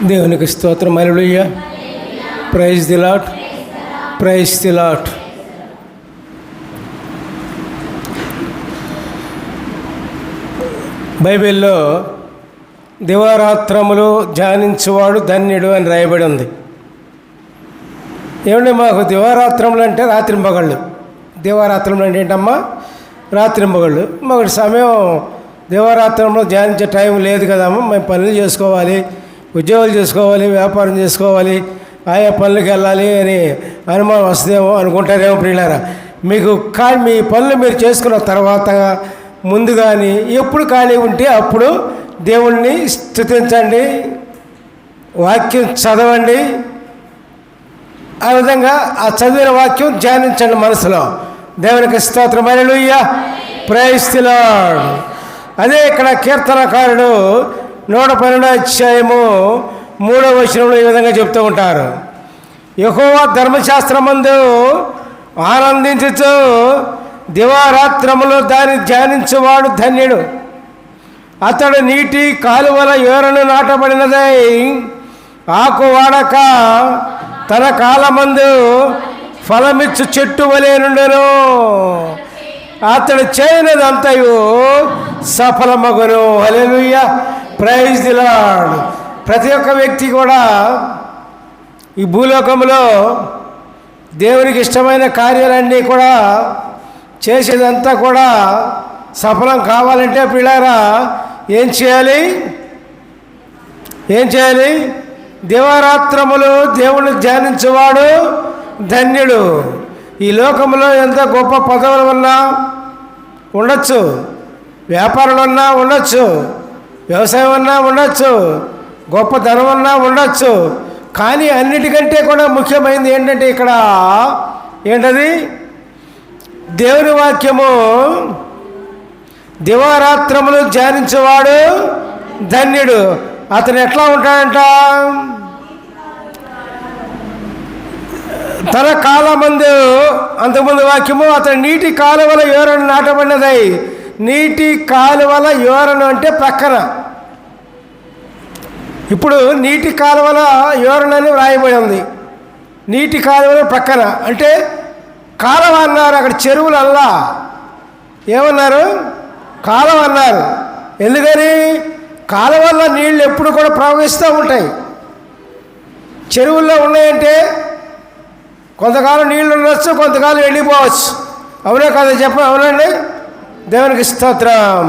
దేవునికి స్తోత్రం. Hallelujah. Praise the Lord. Praise the Lord. బైబిల్లో దివారాత్రములు ధ్యానించువాడు ధన్యుడు అని రాయబడి ఉంది. ఏమంటే మాకు దివారాత్రములు అంటే రాత్రింబగళ్ళు. దివారాత్రములు అంటే ఏంటమ్మా? రాత్రింబగళ్ళు. మాకు సమయం దివారాత్రంలో ధ్యానించే టైం లేదు కదమ్మా. మేము పనులు చేసుకోవాలి, ఉద్యోగాలు చేసుకోవాలి, వ్యాపారం చేసుకోవాలి, ఆయా పనులకు వెళ్ళాలి అని అనుమానం వస్తుందేమో అనుకుంటారేమో. ప్రియులారా, మీకు మీ పనులు మీరు చేసుకున్న తర్వాత ముందు కానీ ఎప్పుడు ఖాళీ ఉంటే అప్పుడు దేవుణ్ణి స్తుతించండి, వాక్యం చదవండి. ఆ విధంగా ఆ చదివిన వాక్యం ధ్యానించండి మనసులో. దేవునికి స్తోత్రం. హల్లెలూయా. Praise the Lord. అదే ఇక్కడ కీర్తనకారుడు 112వ అధ్యాయము 3వ వచనంలో ఈ విధంగా చెప్తూ ఉంటారు. యెహోవా ధర్మశాస్త్రమందు ఆనందించుచు దివారాత్రములో దాన్ని ధ్యానించువాడు ధన్యుడు. అతడు నీటి కాలువల యోరను నాటబడినదై ఆకు వాడక తన కాలమందు ఫలమిచ్చు చెట్టు వలె నుండెను. అతడు చేయనిదంతయు సఫలమగును. హల్లెలూయా. Praise the Lord. ప్రతి ఒక్క వ్యక్తి కూడా ఈ భూలోకంలో దేవునికి ఇష్టమైన కార్యాలన్నీ కూడా చేసేదంతా కూడా సఫలం కావాలంటే పిల్లారా ఏం చేయాలి? దివారాత్రములు దేవుని ధ్యానించేవాడు ధన్యుడు. ఈ లోకంలో ఎంత గొప్ప పదవులు ఉన్నా ఉండొచ్చు, వ్యాపారాలు ఉన్నా ఉండొచ్చు, వ్యవసాయం ఉన్నా ఉండొచ్చు, గొప్ప ధనం ఉన్నా ఉండొచ్చు. కానీ అన్నిటికంటే కూడా ముఖ్యమైనది ఏంటంటే ఇక్కడ ఏంటది? దేవుని వాక్యము. దివారాత్రములు ధ్యానించేవాడు ధన్యుడు. అతను ఎట్లా ఉంటాడంట? తన కాలమందు, అంతకుముందు వాక్యము, అతను నీటి కాలువల యోరను నాటబడినదై. నీటి కాలువల యోరను అంటే ప్రక్కన. ఇప్పుడు నీటి కాలువల యోరనని వ్రాయబడి ఉంది. నీటి కాలువల ప్రక్కన అంటే కాలువ అన్నారు. అక్కడ చెరువులు అల్లా ఏమన్నారు? కాలువ అన్నారు. ఎందుకని? కాలువల్లో నీళ్ళు ఎప్పుడు కూడా ప్రవహిస్తూ ఉంటాయి. చెరువుల్లో ఉన్నాయంటే కొంతకాలం నీళ్ళు ఉండొచ్చు, కొంతకాలం వెళ్ళిపోవచ్చు. అవునే కదా? అవునండి. దేవునికి స్తోత్రం.